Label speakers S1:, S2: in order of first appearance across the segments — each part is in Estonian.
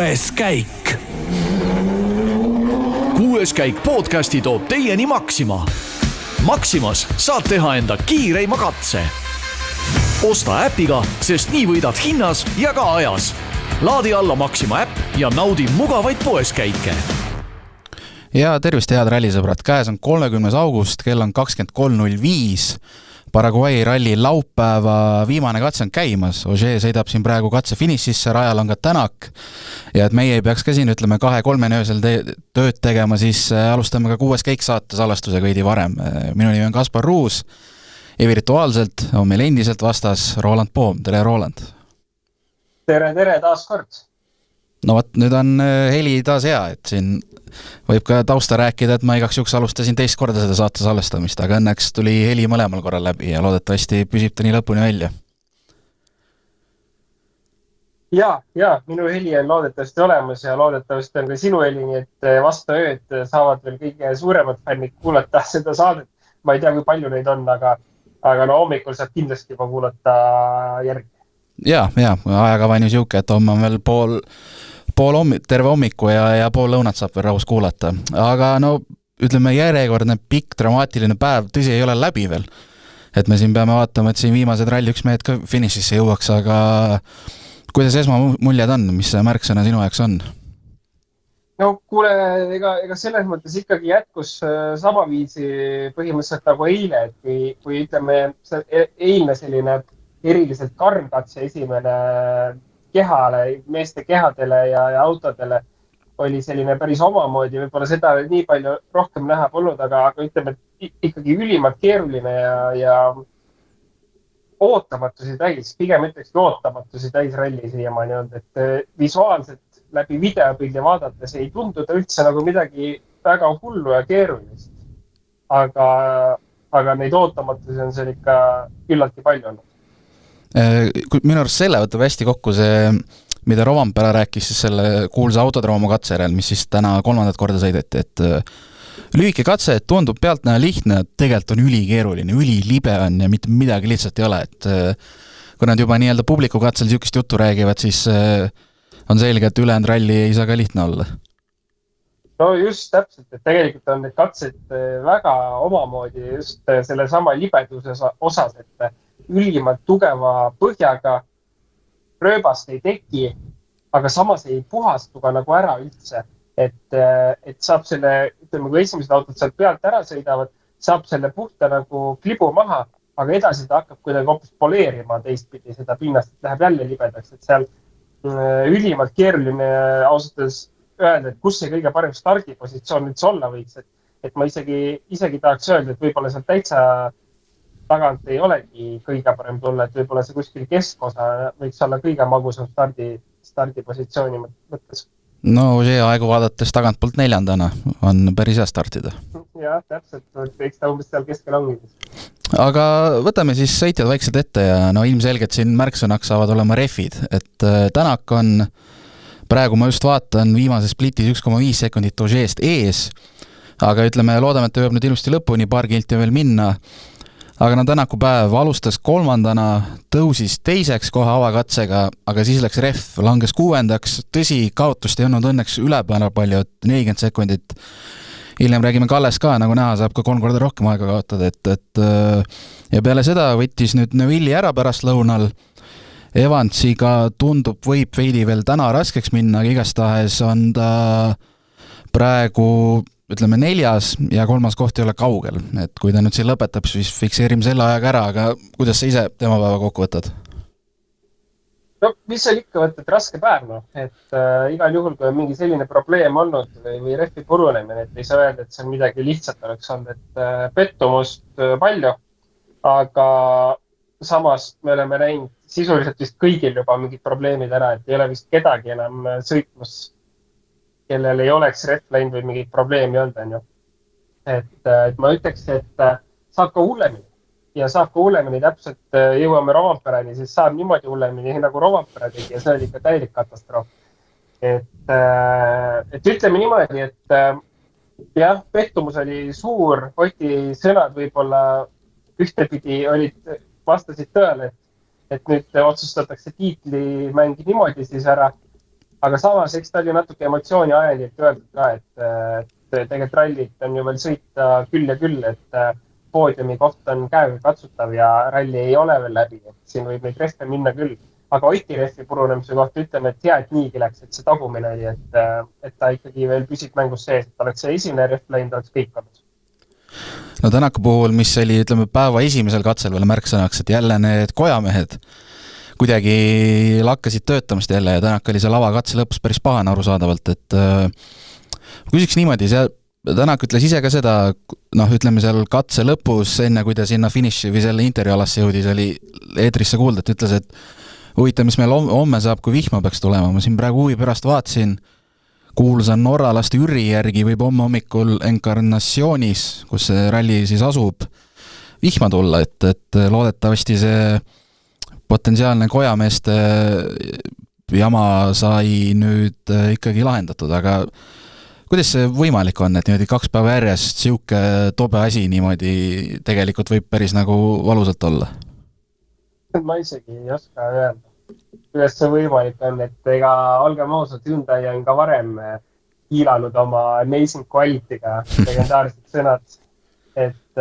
S1: Kuues käik. Kuues käik podcasti toob teieni Maxima. Maximas saad teha enda kiireima katse. Osta äpiga, sest nii võidad hinnas ja ka ajas. Laadi alla Maxima äpp ja naudi mugavaid poeskäike.
S2: Ja tervist, head rallisõbrad. Käes on 30. august, kell on 23.05. Paraguay ralli laupäeva viimane katse on käimas. Ožee sõidab siin praegu katse finišisse, rajal on ka Tänak. Ja et meie ei peaks ka siin, 2-3 öösel tööd tegema, siis alustame ka Kuues käik saate salvestusega veidi varem. Minu nimi on Kaspar Ruus ja virtuaalselt on meil endiselt vastas Roland Poom. Tere, Roland!
S3: Tere, taas kord!
S2: No võt, nüüd on heli taas hea, et siin võib ka tausta rääkida, et ma igaks juks alustasin teist korda seda saate salvestamist, aga õnneks tuli heli mõlemal korral läbi ja loodetavasti püsib ta nii lõpuni välja.
S3: Ja, minu heli on loodetavasti olemas ja loodetavasti on ka sinu heli, nii et vastu ööd saavad veel kõige suuremad fännid kuulata seda saadet. Ma ei tea, kui palju neid on, aga no hommikul saab kindlasti juba kuulata järgi.
S2: Ja, ajakava on ju siuke, et homme on veel terve hommiku ja pool lõunat saab veel rahus kuulata. Aga no, ütleme, järjekordne pikk dramaatiline päev, tõsi ei ole läbi veel. Et me siin peame vaatama, et siin viimased ralli üks mehed ka finišisse jõuaks, aga kuidas esmamuljed on, mis see märksõna sinu jaoks on?
S3: No kuule, ega selles mõttes ikkagi jätkus samaviisi põhimõtteliselt nagu eile, et kui ütleme, eilne selline eriliselt karmkatse esimene kehale, meeste kehadele ja autodele oli selline päris omamoodi, võib-olla seda nii palju rohkem näha polnud, aga ütleme, ikkagi ülimalt keeruline ja ootamatusi täis, pigem ütlekski ootamatusi täis ralli siiamaani olnud, et visuaalselt läbi videopildi vaadates ei tunduda üldse nagu midagi väga hullu ja keerulist. Aga neid ootamatusi on seal ikka küllaltki palju olnud.
S2: Minu arust selle võtab hästi kokku see, mida Rovanpera rääkis siis selle kuulsa autodrooma katserel, mis siis täna 3. korda sõideti, et lühike katse, et tundub pealt näha lihtne, tegelikult on ülikeeruline, ülilibe on ja mitte midagi lihtsalt ei ole, et kui nad juba nii-öelda publiku katsel siukest juttu räägivad, siis on selge, et ülejäänud ralli ei saa ka lihtne olla.
S3: No just täpselt, et tegelikult on need katsed väga omamoodi just selle sama libeduse osas, et ülimalt tugeva põhjaga rööbast ei teki, aga samas ei puhastu ka nagu ära üldse. Et saab selle, ütleme, kui esimesed autod sealt pealt ära sõidavad, saab selle puhta nagu klibu maha, aga edasi ta hakkab kuidagi hoopis poleerima teistpidi seda pinnast, et läheb jälle libedaks. Et seal ülimalt keeruline ausalt öelda, et kus see kõige parem stardipositsioon üldse olla võiks. Et ma isegi tahaks öelda, et võib-olla seal täitsa tagant ei olegi kõige parem tulla, et võib-olla see kuskil keskosa võiks olla kõige magusam stardipositsiooni mõttes.
S2: No see aegu vaadates tagantpoolt 4. on päris hea startida.
S3: Jah, täpselt, eks ta umbes seal keskel ongi.
S2: Aga võtame siis sõitjad vaikselt ette ja no ilmselgelt siin märksõnaks saavad olema refid, et Tänak on praegu ma just vaatan viimases splitis 1,5 sekundit Ožeest ees, aga ütleme, loodame, et ta jõuab nüüd ilusti lõpuni, paar kilti veel minna. Aga no Tänaku päev alustas 3. tõusis 2. kohe avakatsega, aga siis läks ref, langes 6. Tõsi, kaotust ei olnud õnneks ülepeale palju, 40 sekundit. Hiljem räägime Kalles ka, nagu näha, saab ka 3 korda rohkem aega kaotada, ja peale seda võttis nüüd Neuvilli ära pärast lõunal. Evansiga tundub, võib veidi veel täna raskeks minna, aga igastahes on ta praegu ütleme 4. ja 3. koht ei ole kaugel, et kui ta nüüd siin lõpetab, siis fikseerime selle ajaga ära, aga kuidas sa ise tema päeva kokku võtad?
S3: No, mis seal ikka võtad, raske päev, et igal juhul, kui on mingi selline probleem olnud või refi purunemine, et ei saa öelda, et see on midagi lihtsalt oleks olnud, et pettumust palju, aga samas me oleme näinud sisuliselt vist kõigil juba mingid probleemid ära, et ei ole vist kedagi enam sõitmas, kellel ei oleks ref läinud või mingid probleemi olnud. Et ma ütleks, et saab ka hullemini ja saab ka hullemini täpselt jõuame Rovanperani, siis saab niimoodi hullemini nagu Rovanpera tegi ja see oli ikka täielik katastroof. Et ütleme niimoodi, et jah, pettumus oli suur, Oti sõnad võib-olla ühtepidi vastasid tõele, et nüüd otsustatakse tiitlimängi niimoodi siis ära. aga samas, eks ta oli natuke emotsiooni ajaliselt öeldud ka, et tegelikult rallit on ju veel sõita küll ja küll, et poodiumi koht on käega katsutav ja ralli ei ole veel läbi, et siin võib neid rehve minna küll. Aga Oti rehvi purunemise kohta ütleme, et hea, et niigi läks, et see tagumine oli, et ta ikkagi veel püsib mängus sees, et oleks see esimene rehv läinud, oleks kõik olnud.
S2: No Tänaku puhul, mis oli, ütleme, päeva esimesel katsel veel märksõnaks, et jälle need kojamehed kuidagi lakkasid töötamast jälle ja Tänak oli seal avakatse lõpus päris pahane arusaadavalt, et küsiks niimoodi, Tänak ütles ise ka seda, ütleme seal katse lõpus, enne kui ta sinna finiši või selle intervjualasse jõudis, oli eetrisse kuulda, et ütles, et huvitav, mis meil homme saab, kui vihma peaks tulema. Ma siin praegu huvi pärast vaatasin, kuulsa norralaste Jüri järgi võib homme hommikul Encarnacionis, kus see ralli siis asub, vihma tulla, et loodetavasti see potentsiaalne kojameeste jama sai nüüd ikkagi lahendatud, aga kuidas see võimalik on, et niimoodi 2 päeva järjest siuke tobe asi niimoodi tegelikult võib päris nagu valusalt olla?
S3: Ma isegi ei oska öelda, kuidas see võimalik on, et ega olgem ausad, Hyundai on ka varem hiilanud oma amazing quality'ga, legendaarsed sõnad, et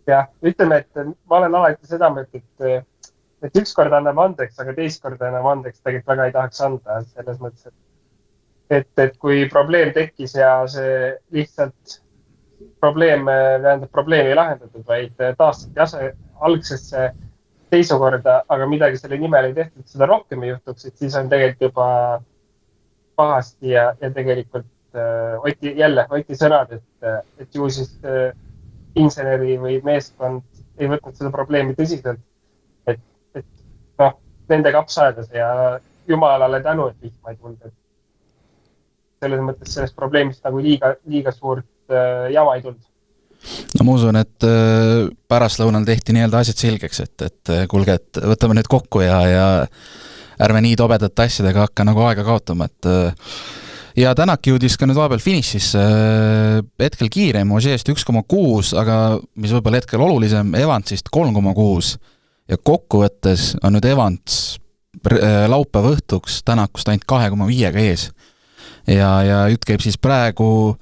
S3: jah, ütleme, et ma olen alati seda mõtet, et ükskord annab andeks, aga teist korda enam andeks tegelikult väga ei tahaks anda selles mõttes, et kui probleem tekkis ja see lihtsalt probleemi ei lahendatud, vaid taastati algsesse seisukorda, aga midagi selle nimel ei tehtud, seda rohkem ei juhtuks, et siis on tegelikult juba pahasti ja tegelikult Oti sõnad, et ju siis inseneri või meeskond ei võtnud seda probleemi tõsiselt, et nende kapsaaedas ja jumalale tänu, et vihma ei tulnud. Selles mõttes sellest probleemist nagu liiga suurt jama ei tulnud.
S2: No ma usun, et pärastlõunal tehti nii-öelda asjad selgeks, et kuulge, et võtame nüüd kokku ja ärme nii tobedate asjadega hakka nagu aega kaotama, et ja Tänak jõudis ka nüüd vahepeal finišisse hetkel kiirem, Ožeest 1,6, aga mis võib-olla hetkel olulisem, Evansist 3,6 ja kokkuvõttes on nüüd Evans laupäeva õhtuks Tänakust ainult 2,5-ga ees. Ja jutt käib siis praegu,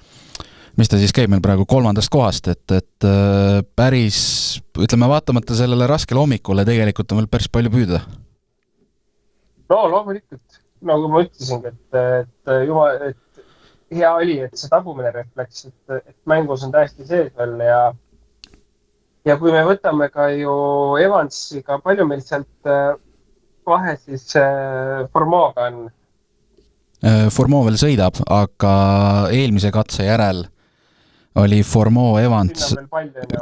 S2: mis ta siis käib meil praegu 3. kohast, et päris, ütleme, vaatamata sellele raskele hommikule tegelikult on veel päris palju püüda.
S3: No loomulikult, nagu ma ütlesin, et hea oli, et see tagumine refleks, et mängus on täiesti sees veel ja kui me võtame ka ju Evansiga, palju meil sealt vahe siis Formoga on?
S2: Formo veel sõidab, aga eelmise katse järel oli Formo Evans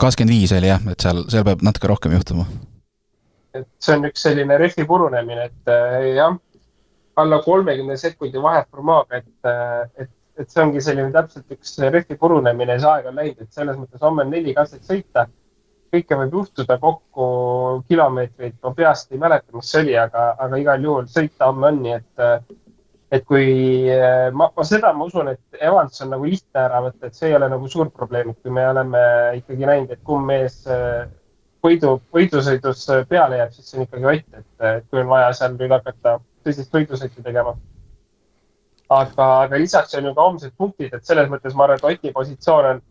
S2: 25 oli jah, et seal peab natuke rohkem juhtuma.
S3: Et see on üks selline rehvi purunemine, et jah, alla 30 sekundi vahe Formoga, et see ongi selline täpselt üks rehvi purunemine ja see aeg on läinud, et selles mõttes homme on 4 katset sõita, kõike võib juhtuda kokku kilomeetreid, ma peast ei mäleta, mis see oli, aga igal juhul sõita homme on, nii et kui ma usun, et Evans on nagu lihtne ära võtta, et see ei ole nagu suur probleem, et kui me oleme ikkagi näinud, et kumb mees võidusõidus peale jääb, siis see on ikkagi Ott, et kui on vaja seal nüüd hakata tõsist võidusõitu tegema. Aga lisaks on ju ka homsed punktid, et selles mõttes ma arvan, et Oti positsioon on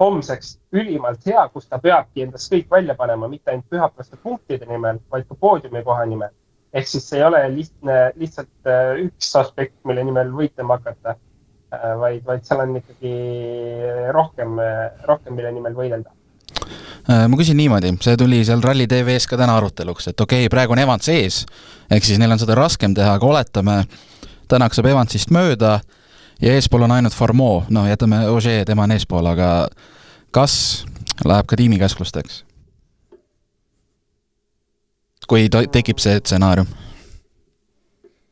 S3: homseks ülimalt hea, kus ta peabki endast kõik välja panema, mitte ainult pühapäevaste punktide nimel, vaid ka poodiumi koha nimel. Ehk siis see ei ole lihtsalt üks aspekt, mille nimel võitlema hakata, vaid seal on ikkagi rohkem, mille nimel võidelda.
S2: Ma küsin niimoodi, see tuli seal Rally TV-s ka täna aruteluks, et okei, praegu on Evans ees, ehk siis neil on seda raskem teha, aga oletame, Tänak saab Evansist mööda ja eespool on ainult Formo, jätame Ožee, tema on eespool, aga kas läheb ka tiimi käsklusteks? Kui tekib see stsenaarium?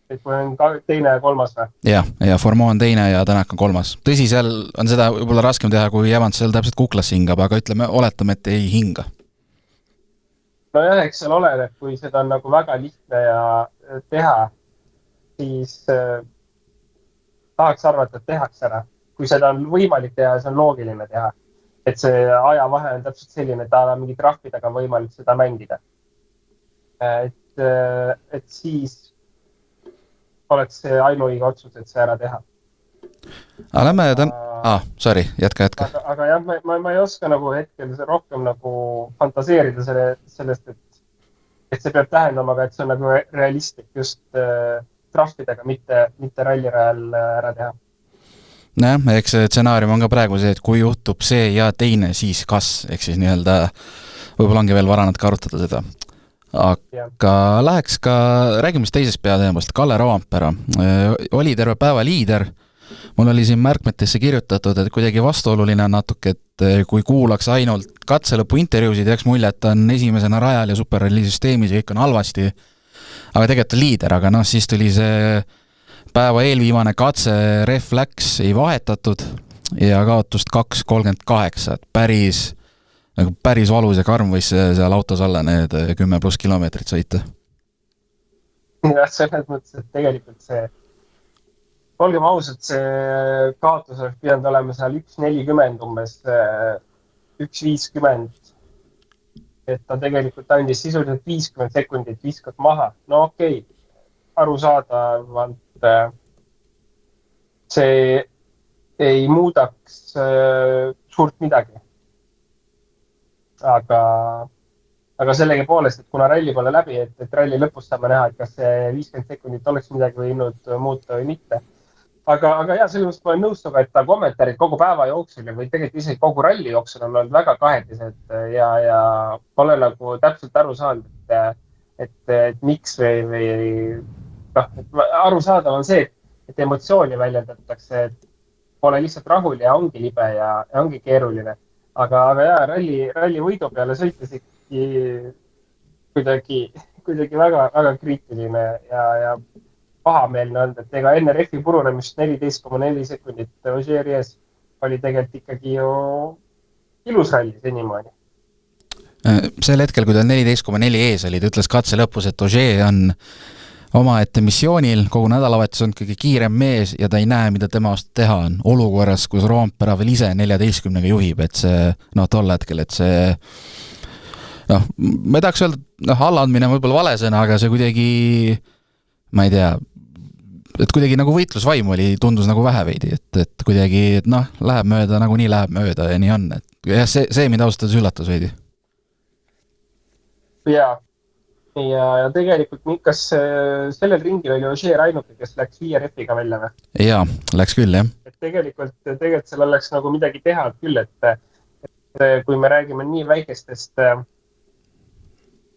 S3: Et kui on teine ja kolmas või?
S2: Ja Formo on teine ja Tänak on kolmas. Tõsi, seal on seda võib-olla raskem teha, kui Evans seal täpselt kuklas hingab, aga oletame, et ei hinga.
S3: No jah, eks seal oleneb, kui seda on nagu väga lihtne ja teha, siis tahaks arvata, et tehakse ära. Kui seda on võimalik teha, see on loogiline teha. Et see ajavahe on täpselt selline, et ta on mingi trahvidega võimalik seda mängida. Et siis oleks see ainuõige otsus, et see ära teha.
S2: aga lähme sorry, jätka.
S3: Aga jah, ma ei oska nagu hetkel rohkem nagu fantaseerida sellest, et see peab tähendama ka, et see on nagu realistlik just trahvidega, mitte rallirajal ära teha.
S2: Nojah, eks see stsenaarium on ka praegu see, et kui juhtub see ja teine, siis kas, ehk siis nii-öelda võib-olla ongi veel vara natuke arutada seda. Aga läheks ka, räägime teisest peateemast, Kalle Roompere oli terve päeva liider. Mul oli siin märkmetesse kirjutatud, et kuidagi vastuoluline on natuke, et kui kuulaks ainult katselõpu intervjuusid, jääks mulje, et ta on esimesena rajal ja superralli süsteemis ja kõik on halvasti. Aga tegelikult on liider, aga siis tuli see päeva eelviimane katse, ref läks, ei vahetatud ja kaotust 2.38, et päris valus ja karm võis seal autos olla need 10+ kilomeetrit sõita.
S3: Jah, selles mõttes, et tegelikult see, olgem ausalt, see kaotus oleks pidanud olema seal 1.40 umbes, 1.50, et ta tegelikult andis sisuliselt 50 sekundit viskad maha. No okei, arusaadavalt see ei muudaks suurt midagi. Aga sellegi poolest, et kuna ralli pole läbi, et ralli lõpus saame näha, et kas see 50 sekundit oleks midagi võinud muuta või mitte. Aga jah, selles mõttes ma olen nõus, et ta kommentaarid kogu päeva jooksul või tegelikult isegi kogu ralli jooksul on olnud väga kahetised ja pole nagu täpselt aru saanud, et miks või arusaadav on see, et emotsiooni väljendatakse, et pole lihtsalt rahul ja ongi libe ja ongi keeruline. Aga jah, ralli võidu peale sõites kuidagi väga kriitiline ja pahameelne on, et ega enne refi purunemist 14.4 sekundit Ogieri ees oli tegelikult ikkagi ju ilus ralli senimaani.
S2: Sel hetkel, kui ta 14.4 ees oli, ta ütles katse lõpus, et Ogier on omaette missioonil, kogu nädalavahetus on ikkagi kiirem mees ja ta ei näe, mida tema vastu teha on olukorras, kus Roompere veel ise 14-ga juhib, et see, tol hetkel, et see ma ei tahaks öelda, allaandmine on võib-olla vale sõna, aga see kuidagi, ma ei tea, et kuidagi nagu võitlusvaim oli, tundus nagu vähe veidi, et kuidagi, läheb mööda, nagunii läheb mööda ja nii on, et jah, see mind ausalt üllatas veidi.
S3: Jaa. Ja tegelikult, kas sellel ringil oli Ogier ainuke, kes läks 5 refiga välja või?
S2: Jaa, läks küll, jah.
S3: Et tegelikult seal oleks nagu midagi teha küll, et kui me räägime nii väikestest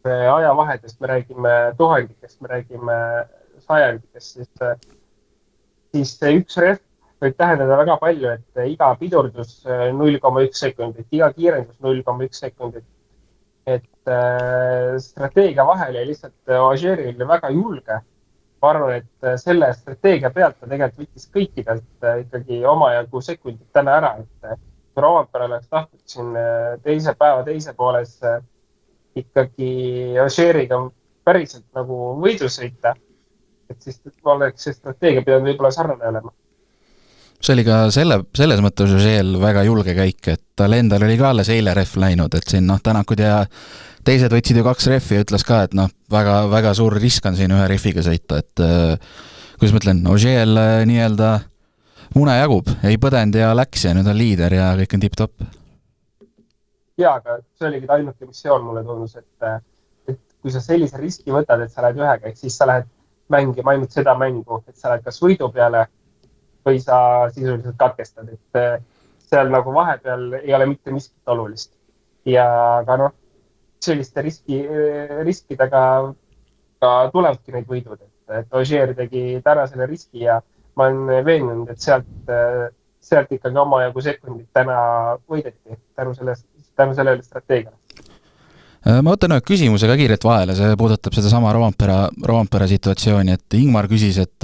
S3: ajavahedest, me räägime tuhandikest, me räägime sajandikest, siis üks ref võib tähendada väga palju, et iga pidurdus 0,1 sekundit, iga kiirendus 0,1 sekundit. Et strateegia vahel ja lihtsalt Ogieril väga julge. Ma arvan, et selle strateegia pealt ta tegelikult võttis kõikidelt ikkagi omajagu sekundit täna ära, et Roompere oleks tahtnud siin teise pooles ikkagi Ogieriga päriselt nagu võidu sõita, et siis oleks see strateegia pidanud võib-olla sarnane olema.
S2: See oli ka selles mõttes Ogier väga julge käik, et tal endal oli ka alles eile ref läinud, et siin Tänakud ja teised võtsid ju 2 refi ja ütles ka, et väga suur risk on siin ühe refiga sõita, et kuidas ma ütlen, Ogier nii-öelda mune jagub, ei põdend ja läks ja nüüd on liider ja kõik on tipp-topp.
S3: Jaa, aga see oligi ainuke missioon mulle tundus, et kui sa sellise riski võtad, et sa lähed ühega, siis sa lähed mängima ainult seda mängu, et sa lähed kas võidu peale või sa sisuliselt katkestad, et seal nagu vahepeal ei ole mitte miskit olulist. Ja aga selliste riskidega ka tulevadki neid võidud, et Ogier tegi täna selle riski ja ma olen veenunud, et sealt ikkagi omajagu sekundit täna võideti tänu sellele strateegiale.
S2: Ma võtan ühe küsimuse ka kiirelt vahele, see puudutab seda sama Roompere situatsiooni, et Ingmar küsis, et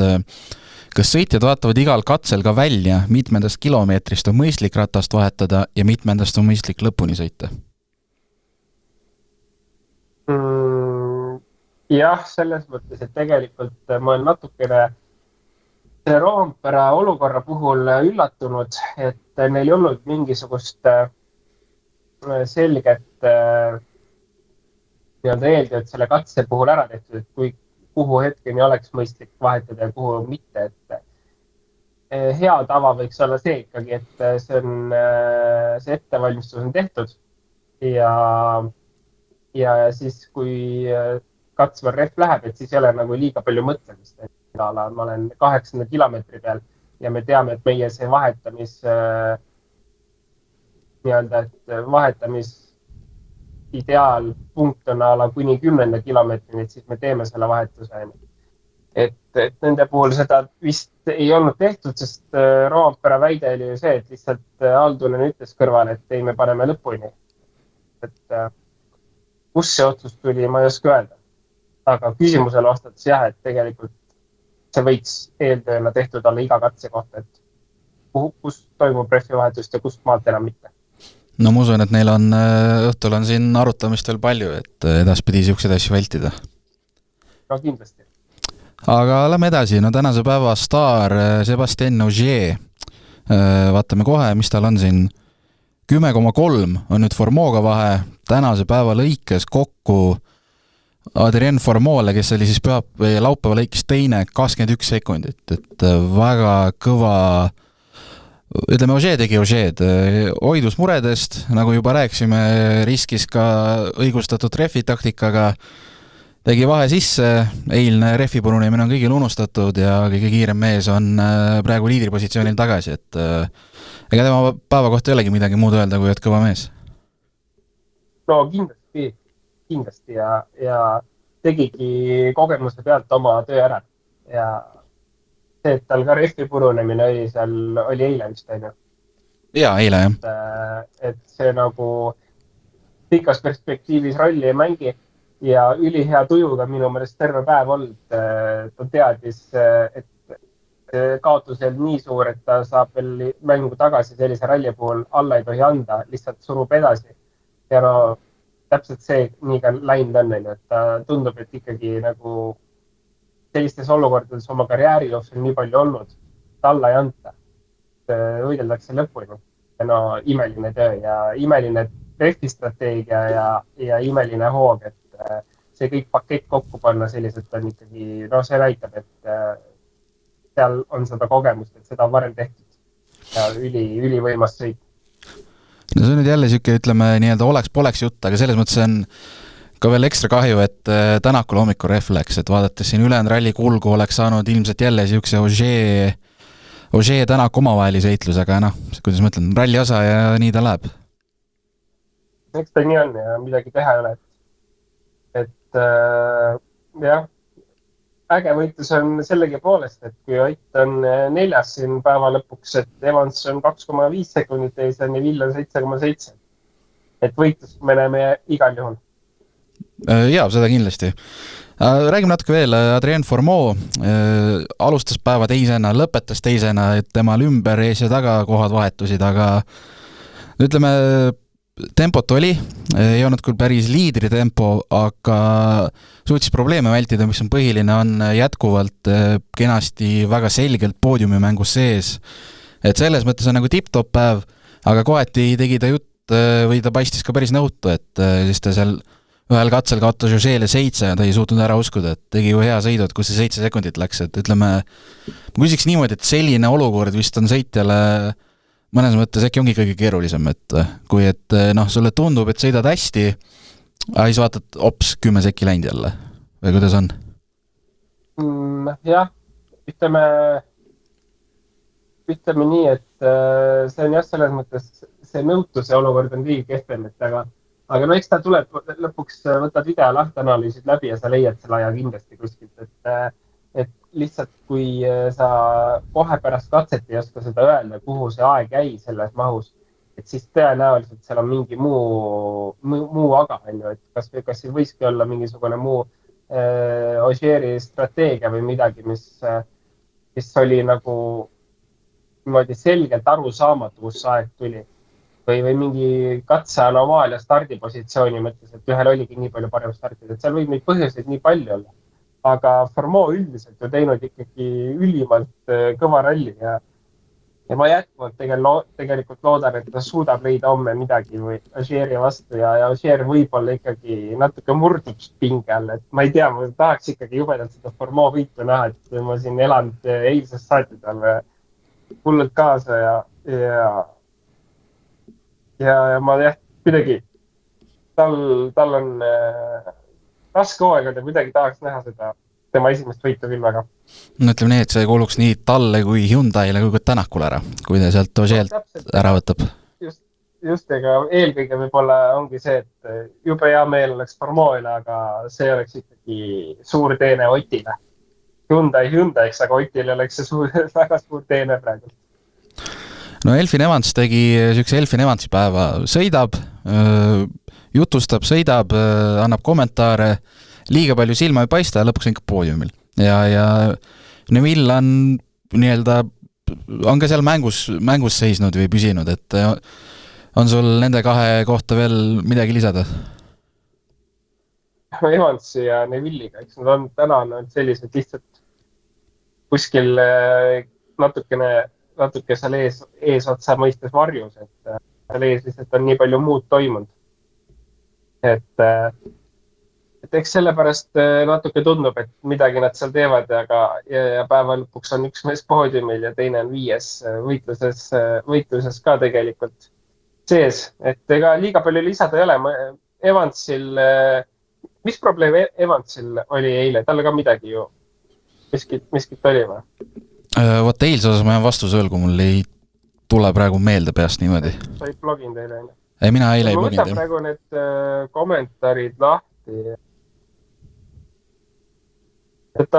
S2: kas sõitjad vaatavad igal katsel ka välja, mitmendast kilomeetrist on mõistlik ratast vahetada ja mitmendast on mõistlik lõpuni sõita?
S3: Jah, selles mõttes, et tegelikult ma olen natukene Roompere olukorra puhul üllatunud, et neil ei olnud mingisugust selget eeldi, et selle katse puhul ära tehtud, et kuhu hetkeni oleks mõistlik vahetada ja kuhu mitte, et hea tava võiks olla see ikkagi, et see ettevalmistus on tehtud ja siis, kui katsval rehv läheb, et siis ei ole nagu liiga palju mõtlemist. Ma olen 800 kilomeetri peal ja me teame, et meie see vahetamis ideaalpunkt on ala kuni 10 kilomeetrini, et siis me teeme selle vahetuse. Et nende puhul seda vist ei olnud tehtud, sest Roompere väide oli ju see, et lihtsalt Aldunen ütles kõrvale, et ei, me paneme lõpuni. Et kus see otsus tuli, ma ei oska öelda. Aga küsimusele vastates jah, et tegelikult see võiks eeltööna tehtud olla iga katse kohta, et kus toimub rehvivahetust ja kust maalt enam mitte.
S2: No ma usun, et neil on, õhtul on siin arutamist veel palju, et edaspidi siukseid asju vältida.
S3: No kindlasti.
S2: Aga lähme edasi, no tänase päeva staar Sébastien Ogier, vaatame kohe, mis tal on siin 10,3 on nüüd Formooga vahe, tänase päeva lõikes kokku Adrien Formoole, kes oli siis laupäeva lõikes teine 21 sekundit, et väga kõva, ütleme, Ogier tegi Ogier'd, hoidus muredest, nagu juba rääksime, riskis ka õigustatud rehvi taktikaga, tegi vahe sisse, eilne rehvi purunemine on kõigil unustatud ja kõige kiirem mees on praegu liidripositsioonil tagasi, et ega tema päeva kohta ei olegi midagi muud öelda, kui et kõva mees.
S3: No kindlasti ja tegigi kogemuse pealt oma töö ära ja see, et tal ka rehvi purunemine oli eile vist, on ju?
S2: Jaa, eile jah.
S3: Et see nagu pikas perspektiivis rolli ei mängi ja ülihea tujuga minu meelest terve päev olnud. Ta teadis, et kaotus ei nii suur, et ta saab veel mängu tagasi sellise ralli puhul alla ei tohi anda, lihtsalt surub edasi. Ja no täpselt see nii ka läinud on, et ta tundub, et ikkagi nagu sellistes olukordades oma karjääri jooksul nii palju olnud, alla ei anta. Võideldakse lõpuni. Ja no imeline töö ja imeline rehvistrateegia ja imeline hoog, et see kõik pakett kokku panna selliselt on ikkagi, no see näitab, et seal on seda kogemust, et seda on varem tehtud ja ülivõimast sõit.
S2: No see on nüüd jälle siuke, ütleme, nii-öelda oleks-poleks jutt, aga selles mõttes on ka veel ekstra kahju, et Tänakul hommikul rehv läks, et vaadates siin ülejäänud ralli kulgu oleks saanud ilmselt jälle siukse Ogier Tänak omavahelise heitlusega, noh, kuidas ma ütlen, ralli osa ja nii ta läheb.
S3: Eks ta nii on ja midagi teha ei ole. Et jah, äge võitlus on sellegi poolest, et kui Ott on 4. siin päeva lõpuks, et Evans on 2,5 sekundit ees ja Neville on 7,7. Et võitlus me näeme igal juhul.
S2: Jaa, seda kindlasti. Räägime natuke veel, Adrien Formeau alustas päeva teisena, lõpetas teisena, et temal ümber ees ja taga kohad vahetusid, aga ütleme, tempot oli, ei olnud küll päris liidri tempo, aga suutis probleeme vältida, mis on põhiline, on jätkuvalt kenasti väga selgelt poodiumi mängus sees. Et selles mõttes on nagu tipp-top päev, aga kohati tegi ta jutt või ta paistis ka päris nõutu, et siis ta seal ühel katsel kaotas Joseele 7 ja ta ei suutnud ära uskuda, et tegi ju hea sõidu, et kus see 7 sekundit läks, et ütleme, ma küsiks niimoodi, et selline olukord vist on sõitjale mõnes mõttes äkki ongi kõige keerulisem, et kui et noh, sulle tundub, et sõidad hästi, aga siis vaatad, ops, 10 sekki läinud jälle. Või kuidas on?
S3: Jah, ütleme nii, et see on jah selles mõttes, see nõutuse olukord on kõige kehvem, et aga no eks ta tuleb lõpuks, võtad video lahtanalüüsid läbi ja sa leiad selle aja kindlasti kuskilt, et lihtsalt kui sa kohe pärast katset ei oska seda öelda, kuhu see aeg jäi selles mahus, et siis tõenäoliselt seal on mingi muu aga, et kas siin võiski olla mingisugune muu Ogieri strateegia või midagi, mis oli nagu niimoodi selgelt aru saamatu, kus aeg tuli. Või mingi katse anomaalia stardipositsiooni mõttes, et ühel oligi nii palju parem startid, et seal võib neid põhjuseid nii palju olla. Aga Formeau üldiselt on teinud ikkagi ülimalt kõva ralli ja ja ma jätkuvalt tegelikult loodan, et ta suudab leida homme midagi või Ožeeri vastu ja Ožeer võib-olla ikkagi natuke murdub pinge all, et ma ei tea, ma tahaks ikkagi jubedalt seda Formeau võitu näha, et ma siin elanud eilsest saati talle hullult kaasa ja ma kuidagi, tal on raske hooaeg, kuidagi tahaks näha seda tema esimest võitu küll väga.
S2: No ütleme nii, et see kuuluks nii talle kui Hyundaile kui ka Tänakule ära, kui ta sealt Ožeelt ära võtab.
S3: Just, ega eelkõige võib-olla ongi see, et jube hea meel oleks Formeau'ile, aga see oleks ikkagi suur teene Otile. Hyundai'ks, aga Otile oleks see väga suur teene praegu.
S2: No Elfin Evans tegi sükse Elfin Evansi päeva, sõidab, jutustab, sõidab, annab kommentaare, liiga palju silma ei paista ja lõpuks on ikka poodiumil. Ja Neville on nii-öelda, on ka seal mängus seisnud või püsinud, et on sul nende kahe kohta veel midagi lisada?
S3: Evansi ja Neville'iga, eks nad on täna sellised lihtsalt kuskil natuke seal eesotsa mõistes varjus, et seal ees lihtsalt on nii palju muud toimunud. Et eks sellepärast natuke tundub, et midagi nad seal teevad, ja päeva lõpuks on üks mees poodiumil ja teine on 5. võitluses ka tegelikult sees. Et ega liiga palju lisada ei ole. Evansil, mis probleem Evansil oli eile? Talle ka midagi ju miskit oli või?
S2: Vot eilse osas ma jään vastuse ööl, kui mul ei tule praegu meelde peast niimoodi.
S3: Sa ei bloginud eile?
S2: Ei, mina eile ei bloginud.
S3: Ma võtan praegu need kommentaarid lahti. Et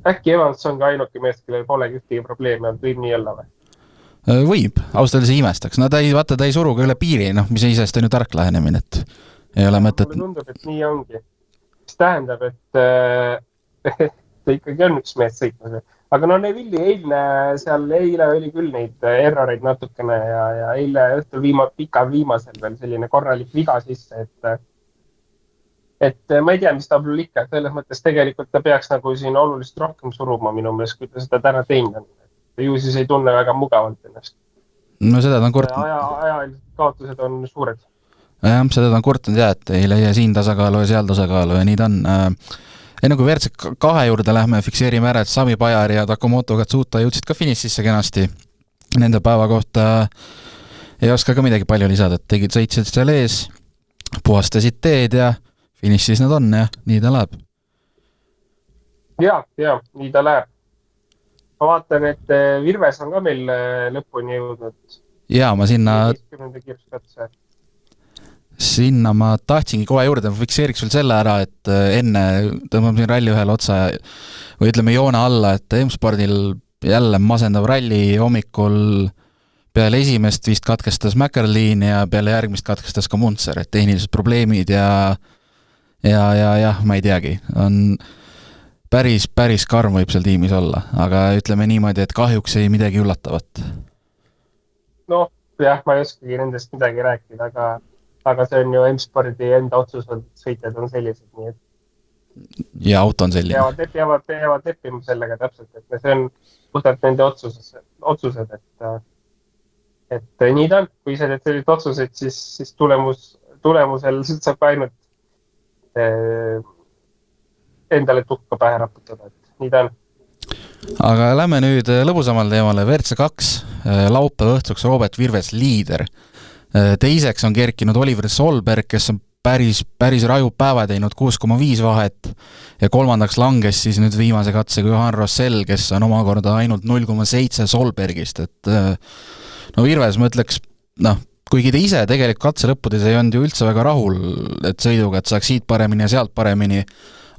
S3: äkki Evans on ka ainuke meest, kellel polegi ühtegi probleemi, on võib nii olla või?
S2: Võib, ausalt öeldes imestaks. No ta ei suru ka üle piiri, mis isest on ju tark lähenemine, et ei ole mõtet.
S3: Mulle tundub, et nii ongi. Mis tähendab, et ta ikkagi on üks meest sõitmas. Aga Neville'i eile oli küll neid erroreid natukene ja eile õhtul viimasel veel selline korralik viga sisse, et ma ei tea, mis ta on ikka. Selles mõttes tegelikult ta peaks nagu siin oluliselt rohkem suruma minu meelest, kui ta seda täna teinud on. Ju siis ei tunne väga mugavalt ennast.
S2: No seda ta on kurtnud.
S3: Ajalised kaotused on suured.
S2: Jah, seda ta on kurtnud et ei leia siin tasakaalu ja seal tasakaalu ja nii ta on. Enne kui WRC2 juurde lähme, fikseerime ära, et Sami Pajar ja Takamoto Katsuta jõudsid ka finišisse kenasti. Nende päeva kohta ei oska ka midagi palju lisada, et sõitsid seal ees, puhastasid teed ja finišis nad on ja nii ta läheb.
S3: Ja, nii ta läheb. Ma vaatan, et Virves on ka meil lõpuni jõudnud.
S2: Ja, ma sinna ma tahtsingi kohe juurde, ma fikseeriks veel selle ära, et enne tõmbame siin ralli ühele otsa või ütleme joone alla, et M-spordil jälle masendav ralli hommikul peale esimest vist katkestas McErlean ja peale järgmist katkestas ka Munzer, et tehnilised probleemid ja ma ei teagi, on päris karm võib seal tiimis olla, aga ütleme niimoodi, et kahjuks ei midagi üllatavat.
S3: No, jah, ma ei oskagi nendest midagi rääkida, aga see on ju M-spordi enda otsus, sõitjad on sellised, nii et
S2: ja auto on selline.
S3: Peavad leppima sellega täpselt, et see on puhtalt nende otsused, et nii ta on, kui sa teed sellised otsused, siis tulemusel saab ainult endale tuhka pähe raputada, et nii ta on.
S2: Aga lähme nüüd lõbusamale teemale, WRC2, laupäeva õhtuks Robert Virves liider. Teiseks on kerkinud Oliver Solberg, kes on päris raju päeva teinud 6,5 vahet ja kolmandaks langes siis nüüd viimase katsega Johan Rossell, kes on omakorda ainult 0,7 Solbergist, et no Virves ma ütleks, kuigi ta ise tegelikult katse lõppudes ei olnud ju üldse väga rahul, et sõiduga, et saaks siit paremini ja sealt paremini,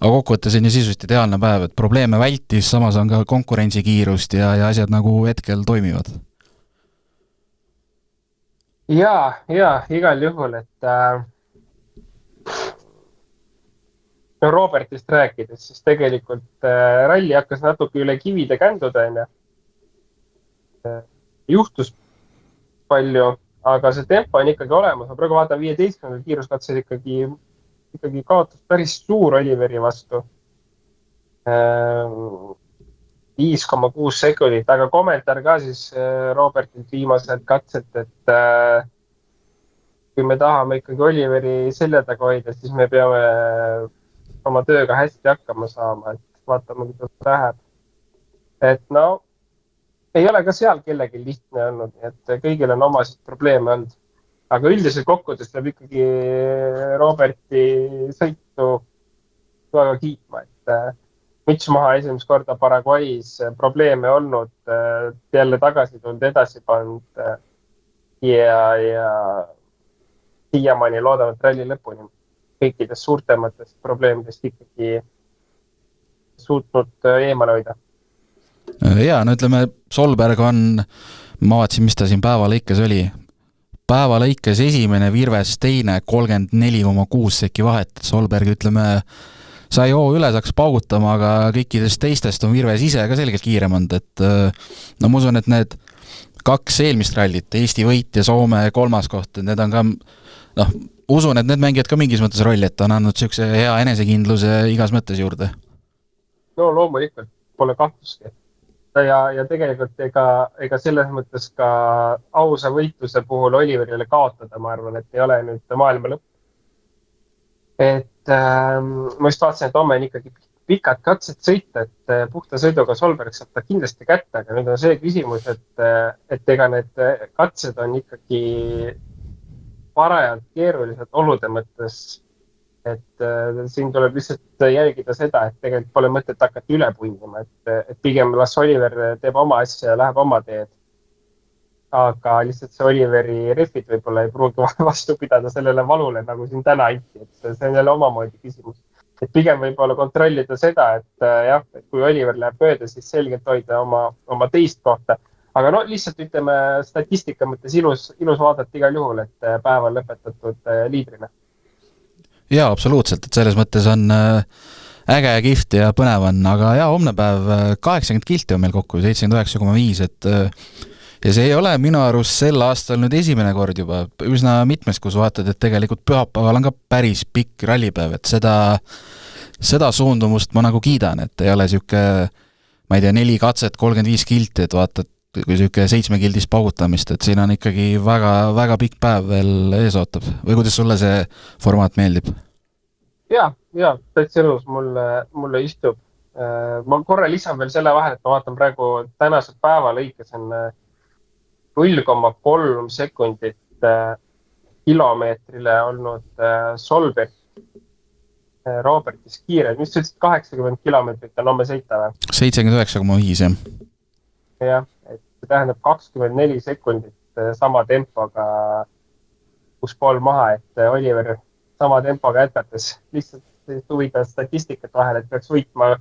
S2: aga kokkuvõttes on ju sisust ideaalne päev, et probleeme vältis, samas on ka konkurentsikiirust ja asjad nagu hetkel toimivad.
S3: Ja, igal juhul, et Robertist rääkides, siis tegelikult ralli hakkas natuke üle kivide känduda, juhtus palju, aga see tempo on ikkagi olemas. Ma praegu vaatan 15. kiiruskatsel ikkagi kaotus päris suur Oliveri vastu. 5,6 sekundit, aga kommentaar ka siis Robertilt viimaselt katselt, et kui me tahame ikkagi Oliveri selja taga hoida, siis me peame oma tööga hästi hakkama saama, et vaatame, kuidas läheb. Et no, ei ole ka seal kellegi lihtne olnud, et kõigil on omasid probleeme olnud. Aga üldiselt kokkudes peab ikkagi Roberti sõitu väga kiitma, et müts maha esimest korda Paraguay's probleeme olnud, jälle tagasi tulnud, edasi pannud ja siiamaani loodame ralli lõpuni kõikidest suurtematest probleemidest ikkagi suutnud eemale hoida.
S2: Ja, no ütleme, Solberg on, ma vaatasin, mis ta siin päevalõikes oli. Päevalõikes esimene, Virves teine, 34,6 sekki vahet. Solberg, ütleme, sai hoo üle, saaks paugutama, aga kõikidest teistest on Virves ise ka selgelt kiirem olnud, et no ma usun, et need 2 eelmist rallit, Eesti võit ja Soome 3. koht, need on ka, noh, usun, et need mängivad ka mingis mõttes rolli, et on andnud siukse hea enesekindluse igas mõttes juurde.
S3: No loomulikult, pole kahtluski. Ja tegelikult ega selles mõttes ka ausa võitluse puhul Oliverile kaotada, ma arvan, et ei ole nüüd maailma lõpp. Et ma just vaatasin, et homme on ikkagi pikad katsed sõita, et puhta sõiduga Solberg saab ta kindlasti kätte, aga nüüd on see küsimus, et ega need katsed on ikkagi parajalt keerulised olude mõttes, et siin tuleb lihtsalt jälgida seda, et tegelikult pole mõtet hakata üle punnima, et pigem las Oliver teeb oma asja ja läheb oma teed. Aga lihtsalt see Oliveri rehvid võib-olla ei pruugi vastu pidada sellele valule, nagu siin täna anti, et see on jälle omamoodi küsimus. Et pigem võib-olla kontrollida seda, et jah, et kui Oliver läheb mööda, siis selgelt hoida oma teist kohta. Aga no lihtsalt ütleme statistika mõttes ilus vaadata igal juhul, et päeval lõpetatud liidrina.
S2: Jaa, absoluutselt, et selles mõttes on äge ja kihvt ja põnev on, aga jaa, homne päev 80 kilti on meil kokku, 79,5, et ja see ei ole minu arust sel aastal nüüd esimene kord juba, üsna mitmes, kus vaatad, et tegelikult pühapäeval on ka päris pikk rallipäev, et seda suundumust ma nagu kiidan, et ei ole siuke, ma ei tea, 4 katset, 35 kilti, et vaatad, kui siuke 7 kildist paugutamist, et siin on ikkagi väga, väga pikk päev veel ees ootab. Või kuidas sulle see formaat meeldib?
S3: Ja, täitsa elus mulle istub. Ma korra lisan veel selle vahel, et ma vaatan praegu tänased päeva lõikes on 0,3 sekundit kilomeetrile olnud Solberg Robertis kiire. Mis ütlesid 80 kilomeetrit on homme sõita või?
S2: 79,5, jah.
S3: Jah, et see tähendab 24 sekundit sama tempoga 6,5 maha, et Oliver sama tempoga jätkates lihtsalt huvitav statistikat vahel, et peaks võitma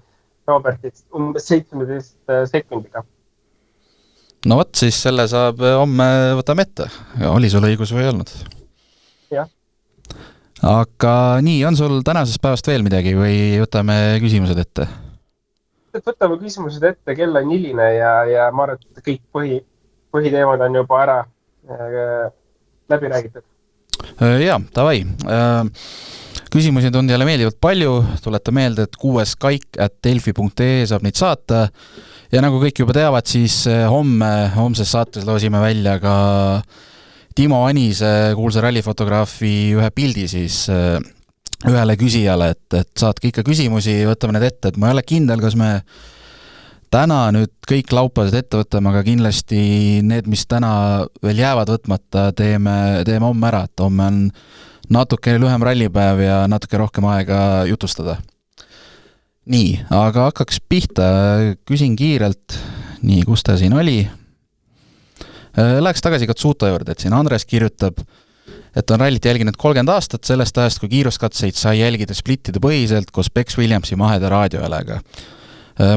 S3: Robertist umbes 17 sekundiga.
S2: No võt, siis selle saab homme võtame ette. Oli sul õigus või ei olnud?
S3: Jah.
S2: Aga nii, on sul tänasest päevast veel midagi või võtame küsimused ette?
S3: Võtame küsimused ette, kell on hiline ja ma arvan, et kõik põhiteemad on juba ära läbi räägitud.
S2: Jaa, davai. Küsimusi on tulnud jälle meeldivalt palju, tuleta meelde, et 6. kaik@delfi.ee saab neid saata ja nagu kõik juba teavad, siis homses saates loosime välja ka Timo Anise, kuulsa rallifotograafi ühe pildi siis ühele küsijale, et saatke ikka küsimusi, võtame need ette, et ma ei ole kindel, kas me täna nüüd kõik laupased ette võtame, aga kindlasti need, mis täna veel jäävad võtmata, teeme homme ära, et homme on natuke lühem rallipäev ja natuke rohkem aega jutustada. Nii, aga hakkaks pihta, küsin kiirelt, nii, kus ta siin oli? Läheks tagasi Katsuta juurde, et siin Andres kirjutab, et on rallit jälginud 30 aastat sellest ajast, kui kiiruskatseid sai jälgida splittide põhiselt koos Bex Williamsi maheda raadiohäälega.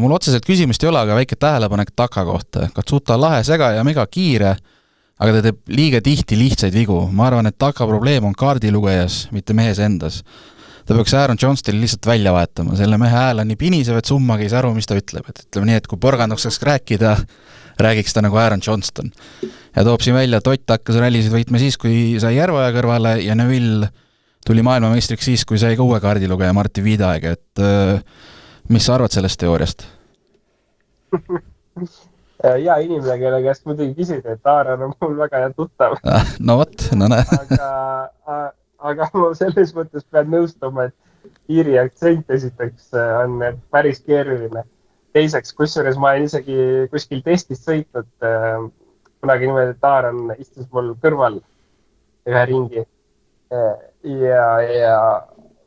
S2: Mul otseselt küsimust ei ole, aga väike tähelepanek Taka kohta. Katsuta on lahe sega ja mega kiire, aga ta teeb liiga tihti lihtsaid vigu. Ma arvan, et Taka probleem on kaardilugejas, mitte mehes endas. Ta peaks Aaron Johnstonil lihtsalt välja vahetama. Selle mehe hääl on nii pinisev, et summagi ei saa aru, mis ta ütleb. Et ütleme nii, et kui porganduks saaks rääkida, räägiks ta nagu Aaron Johnston. Ja toob siin välja, et Ott hakkas rallisid võitma siis, kui sai Järvoja kõrvale ja Neville tuli maailmameistriks siis, kui sai ka uue kaardilugeja Martin Viidaeg. Et mis sa arvad sellest teooriast?
S3: hea inimene, kelle käest muidugi küsida, et Aaron on mul väga hea tuttav.
S2: No vot, no näe.
S3: aga ma selles mõttes pean nõustuma, et Iiri aktsent esiteks on päris keeruline. Teiseks, kusjuures ma olen isegi kuskil testis sõitnud kunagi niimoodi, et Aaron istus mul kõrval ühe ringi ja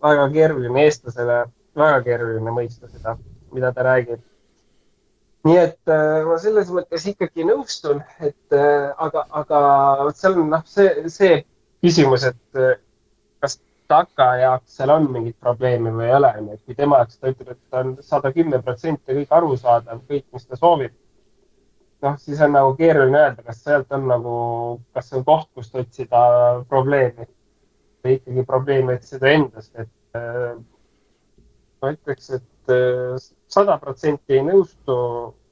S3: väga keeruline eestlasele, väga keeruline mõista seda, mida ta räägib. Nii et ma selles mõttes ikkagi nõustun, et aga seal on see küsimus, et kas Taka jaoks seal on mingit probleemi või ei ole. Et kui tema jaoks ta ütleb, et ta on 110% kõik aru saadav, kõik, mis ta soovib, siis on nagu keeruline öelda, kas sealt on nagu, kas see on koht, kust otsida probleemi või ikkagi probleemi otsida endast. Et ma ütleks, et 100% ei nõustu,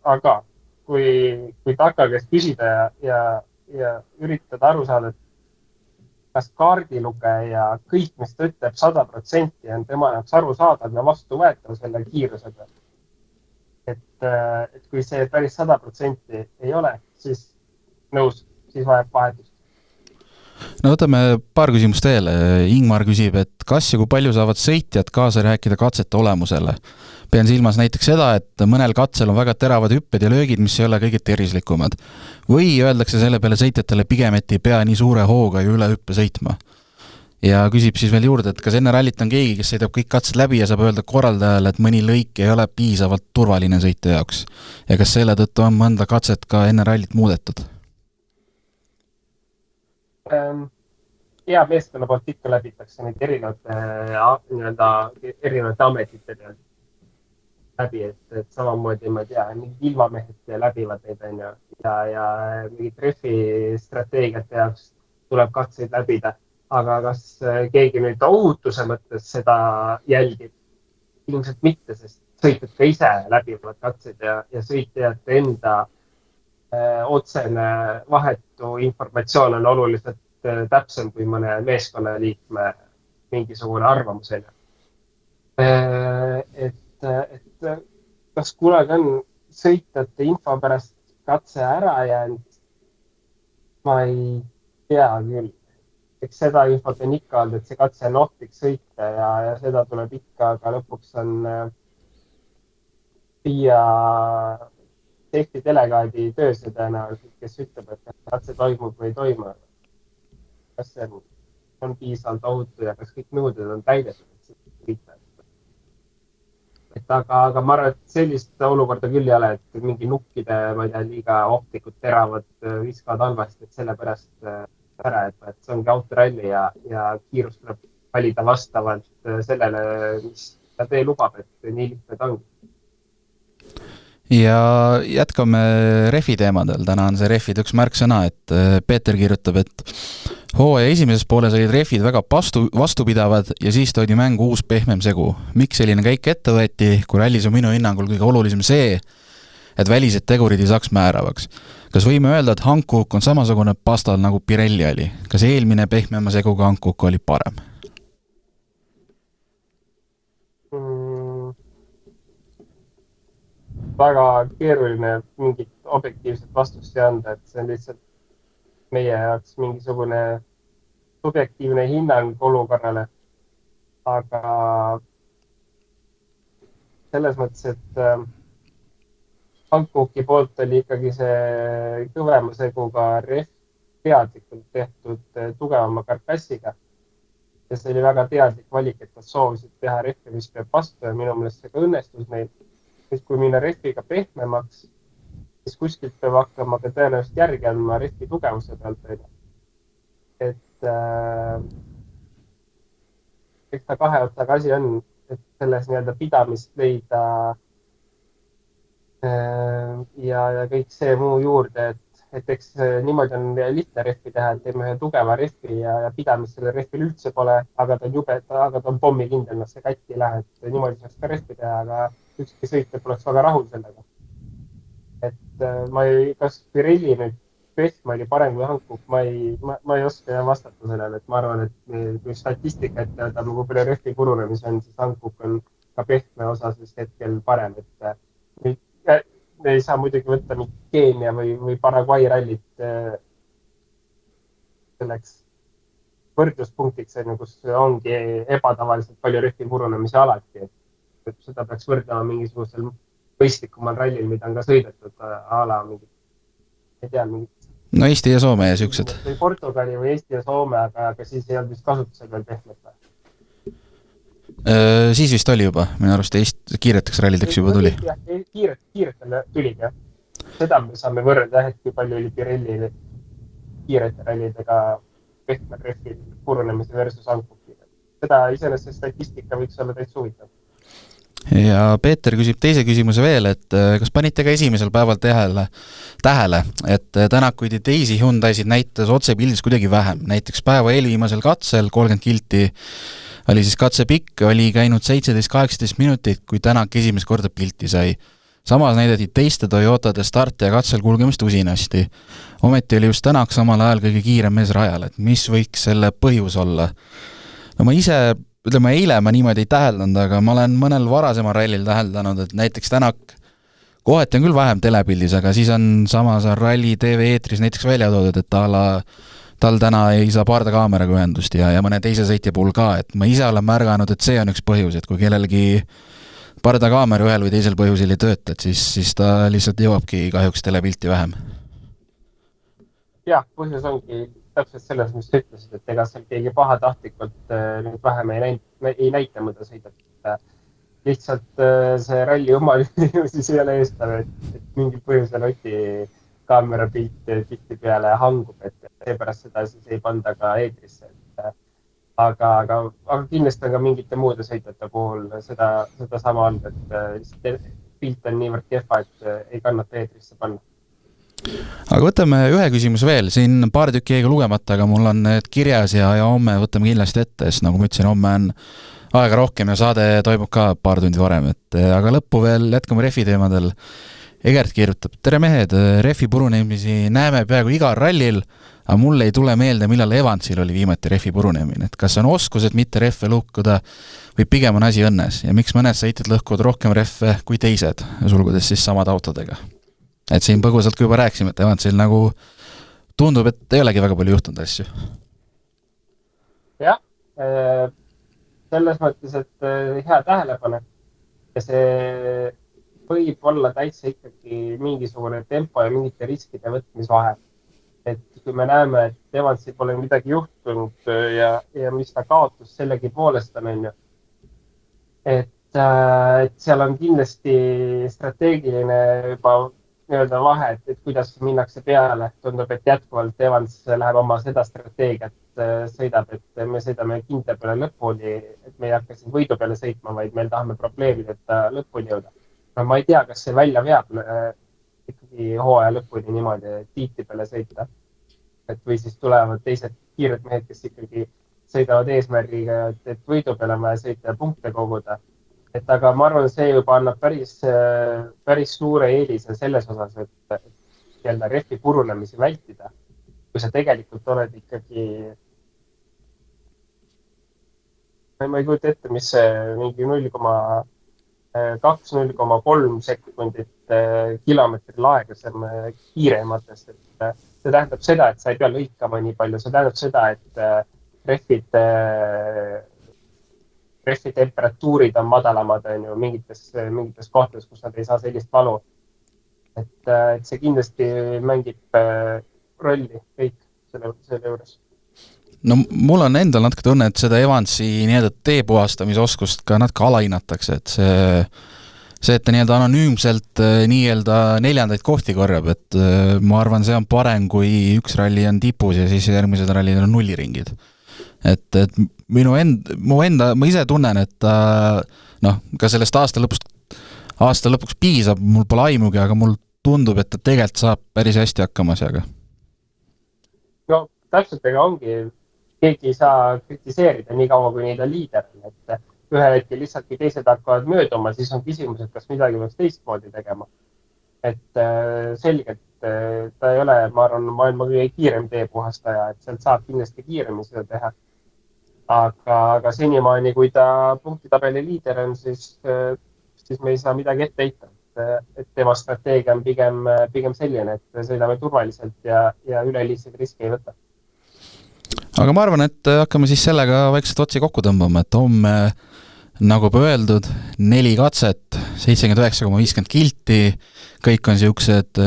S3: aga kui Taka käest küsida ja üritada aru saada, et kas kaardilugeja kõik, mis ta ütleb 100% on tema jaoks aru saadav ja vastuvõetav selle kiirusega. Et kui see päris 100% ei ole, siis nõus, siis vajab vahetust.
S2: No võtame paar küsimust veel. Ingmar küsib, et kas ja kui palju saavad sõitjad kaasa rääkida katsete olemusele? Pean silmas näiteks seda, et mõnel katsel on väga teravad hüpped ja löögid, mis ei ole kõige tervislikumad. Või öeldakse selle peale sõitjatele pigem, et ei pea nii suure hooga ju üle hüppe sõitma. Ja küsib siis veel juurde, et kas enne rallit on keegi, kes sõidab kõik katsed läbi ja saab öelda korraldajale, et mõni lõik ei ole piisavalt turvaline sõitja jaoks. Ja kas selle tõttu on mõnda katset ka enne rallit muudetud?
S3: Hea meeskonna poolt ikka läbitakse neid erinevate ametite pealt läbi, et samamoodi, ma ei tea, mingid ilmamehed läbivad neid ja mingid refi strateegiate jaoks tuleb katseid läbida. Aga kas keegi nüüd ohutuse mõttes seda jälgib? Ilmselt mitte, sest sõitjad ka ise läbivad katseid ja sõitjate enda otsene vahetu informatsioon on oluliselt täpsem kui mõne meeskonnaliikme mingisugune arvamusele. Et kas kunagi on sõitjate info pärast katse ära jäänud? Ma ei tea küll. Eks seda infot on ikka olnud, et see katse on ohtlik sõita ja seda tuleb ikka, aga lõpuks on viia safety delegaadi töös ja tõenäoliselt, kes ütleb, et kas katse toimub või ei toimu. Kas see on piisavalt ohutu ja kas kõik nõuded on täidetud, aga ma arvan, et sellist olukorda küll ei ole, et mingi nukkide, ma ei tea, liiga ohtlikud teravad viskavad halvasti, et sellepärast ära, et see ongi autoralli ja kiirus tuleb valida vastavalt sellele, mis ta tee lubab, et nii lihtne ta ongi.
S2: Ja jätkame refi teemadel. Täna on see refid üks märksõna, et Peeter kirjutab, et hooaja esimeses pooles olid refid väga vastupidavad ja siis toodi mängu uus pehmem segu. Miks selline käik ette võeti, kui rallis on minu hinnangul kõige olulisem see, et välised tegurid ei saaks määravaks? Kas võime öelda, et Hankook on samasugune pastal nagu Pirelli oli? Kas eelmine pehmema seguga Hankook oli parem?
S3: Väga keeruline mingit objektiivset vastust anda, et see on lihtsalt meie jaoks mingisugune subjektiivne hinnang olukorrale. Aga selles mõttes, et Hankooki poolt oli ikkagi see kõvema seguga ref teadlikult tehtud tugevama karkassiga. Ja see oli väga teadlik valik, et nad soovisid teha refi, mis peab vastu ja minu meelest see ka õnnestus neil. Siis kui minna refiga pehmemaks, siis kuskilt peab hakkama ka tõenäoliselt järgi andma refi tugevuse pealt. Et eks ta kahe otsaga asi on, et selles nii-öelda pidamist leida ja kõik see muu juurde, et eks niimoodi on lihtne refi teha, et teeme ühe tugeva refi ja pidamist selle refil üldse pole, aga ta on jube, aga ta on pommi kindel, see kätti ei lähe, et niimoodi saaks ka refi teha, aga ükski sõitja poleks väga rahul sellega. Et kas Pirelli nüüd pehme oli parem kui Hankook, ma ei oska vastata sellele, et ma arvan, et kui statistika ette võtame, kui palju refi purunemis on, siis Hankook on ka pehme osas vist hetkel parem. Et ei saa muidugi võtta mingi Keenia või Paraguay rallit selleks võrdluspunktiks, kus ongi ebatavaliselt palju rehvi purunemisi alati. Et seda peaks võrdlema mingisugusel mõistlikumal rallil, mida on ka sõidetud ala mingi, ei tea, mingi.
S2: No Eesti ja Soome ja siuksed.
S3: Või Portugali või Eesti ja Soome, aga siis ei olnud vist kasutusel veel pehmet.
S2: Siis vist oli juba, minu arust kiireteks rallideks juba tuli.
S3: Kiiretele tuligi, jah. Seda me saame võrrelda, et kui palju oli Pirelli kiirete rallidega pehmed rehvid purunemise versus ankukid. Seda iseenesest statistika võiks olla täitsa huvitav.
S2: Ja Peeter küsib teise küsimuse veel, et kas panite ka esimesel päeval tähele, et Tänakuid ja teisi Hyundaisid näitas otsepildis kuidagi vähem. Näiteks päeva eelviimasel katsel 30 kilti oli siis katse pikk, oli käinud 17-18 minutit, kui Tänak esimest korda pilti sai. Samas näidati teiste Toyotade start ja katsel kulgemist usinasti. Ometi oli just Tänak samal ajal kõige kiirem mees rajal, et mis võiks selle põhjus olla? No ma ise, ütleme, eile ma niimoodi ei täheldanud, aga ma olen mõnel varasemal rallil täheldanud, et näiteks Tänak kohati on küll vähem telepildis, aga siis on samas ralli TV eetris näiteks välja toodud, et tal täna ei saa pardakaameraga ühendust ja mõne teise sõitja puhul ka, et ma ise olen märganud, et see on üks põhjus, et kui kellelgi pardakaamera ühel või teisel põhjusel ei tööta, et siis ta lihtsalt jõuabki kahjuks telepilti vähem.
S3: Jah, põhjus ongi täpselt selles, mis sa ütlesid, et ega seal keegi pahatahtlikult nüüd vähem ei näita, mida sõidab. Lihtsalt see ralli oma siis ei ole eestav, et mingil põhjusel Oti kaamerapilt tihti peale hangub, et seepärast seda siis ei panda ka eetrisse. Aga kindlasti on ka mingite muude sõitjate puhul seda sama olnud, et pilt on niivõrd kehva, et ei kannata eetrisse panna.
S2: Aga võtame ühe küsimuse veel, siin paar tükki jäi lugemata, aga mul on need kirjas ja homme võtame kindlasti ette, sest nagu ma ütlesin, homme on aega rohkem ja saade toimub ka paar tundi varem, aga lõppu veel jätkame refi teemadel. Egert kirjutab, tere mehed, refi purunemisi näeme peaaegu igal rallil, aga mulle ei tule meelde, millal Evansil oli viimati refi purunemine, et kas on oskused mitte reffe lõhkuda või pigem on asi õnnes ja miks mõned sõitjad lõhkuvad rohkem reffe kui teised, sulgudes siis samad autodega. Et siin põgusalt kui juba rääksime, et Evansil nagu tundub, et ei olegi väga palju juhtunud asju.
S3: Jah, selles mõttes, et hea tähelepanek ja see võib olla täitsa ikkagi mingisugune tempo ja mingite riskide võtmisvahe. Et kui me näeme, et Evansil pole midagi juhtunud ja mis ta kaotus sellegi poolest on, et seal on kindlasti strateegiline juba nii-öelda vahe, et kuidas minnakse peale. Tundub, et jätkuvalt Evans läheb oma seda strateegiat sõidab, et me sõidame kindla peale lõpuni, et me ei hakka siin võidu peale sõitma, vaid meil tahame probleemideta lõpuni jõuda. No, ma ei tea, kas see välja veab ikkagi hooaja lõpuni niimoodi tiiti peale sõita. Et või siis tulevad teised kiired mehed, kes ikkagi sõidavad eesmärgiga, et võidu peale vaja sõita ja punkte koguda. Et aga ma arvan, see juba annab päris suure eelise selles osas, et rehvi purunemisi vältida. Kui sa tegelikult oled ikkagi, ma ei kujuta ette, mis see mingi 0,2-0,3 sekundit kilomeetril aegasem kiirematest. See tähendab seda, et sa ei pea lõikama nii palju. See tähendab seda, et rehvi temperatuurid on madalamad mingites kohtades, kus nad ei saa sellist valu. Et see kindlasti mängib rolli kõik selle juures.
S2: No mul on endal natuke tunne, et seda Evansi nii-öelda teepuhastamisoskust ka natuke alahinnatakse, et see, et ta nii-öelda anonüümselt nii-öelda neljandaid kohti korjab, et ma arvan, see on parem, kui üks ralli on tipus ja siis järgmised rallid on nulliringid. Et ma ise tunnen, et ka sellest aasta lõpuks piisab, mul pole aimugi, aga mul tundub, et ta tegelikult saab päris hästi hakkama seaga.
S3: No täpselt, ega ongi, keegi ei saa kritiseerida nii kaua, kui neid on liider. Et ühel hetkel lihtsalt, kui teised hakkavad mööduma, siis on küsimus, et kas midagi peaks teistmoodi tegema. Et selgelt ta ei ole, ma arvan, maailma kõige kiirem teepuhastaja, et sealt saab kindlasti kiiremini seda teha. Aga senimaani, kui ta punktitabeli liider on, siis me ei saa midagi ette heita. et tema strateegia on pigem selline, et sõidame turvaliselt ja üleliigseid riske ei võta.
S2: Aga ma arvan, et hakkame siis sellega vaikselt otsi kokku tõmbama, et homme, nagu juba öeldud, 4 katset, 79,50 kilti, kõik on siuksed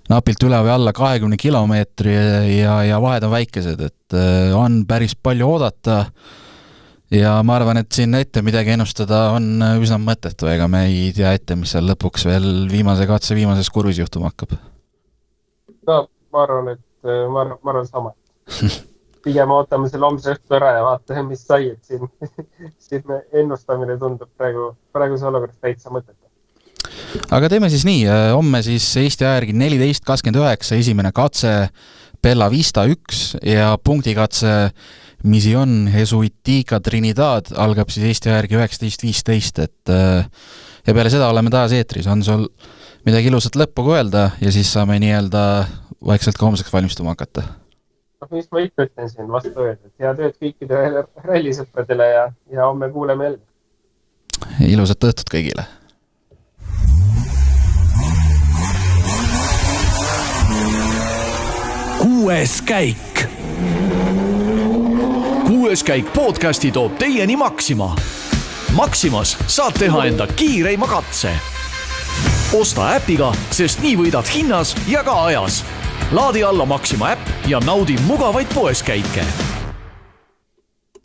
S2: napilt üle või alla 20 kilomeetri ja vahed on väikesed, et on päris palju oodata ja ma arvan, et siin ette midagi ennustada on üsna mõttetu, ega me ei tea ette, mis seal lõpuks veel viimase katse viimases kurvis juhtuma hakkab.
S3: No ma arvan sama. Pigem ootame selle homse õhtu ära ja vaatame, mis sai, et siin ennustamine tundub praeguse olukorras täitsa mõttetu.
S2: Aga teeme siis nii, homme siis Eesti aja järgi 14.29 esimene katse Bella Vista 1 ja punktikatse Mission Jesuitica Trinidad algab siis Eesti aja järgi 19.15, et ja peale seda oleme taas eetris. On sul midagi ilusat lõppu öelda ja siis saame nii-öelda vaikselt ka homseks valmistuma hakata?
S3: Mis ma ikka ütlen siin vastu öelda, et hea tööd kõikidele rallisõpradele ja homme kuuleme jälle.
S2: Ilusat õhtut kõigile!
S1: Kuues käik podcasti toob teieni Maxima. Maximas saad teha enda kiireima katse. Osta äpiga, sest nii võidad hinnas ja ka ajas. Laadi alla Maxima äpp ja naudi mugavaid poeskäike.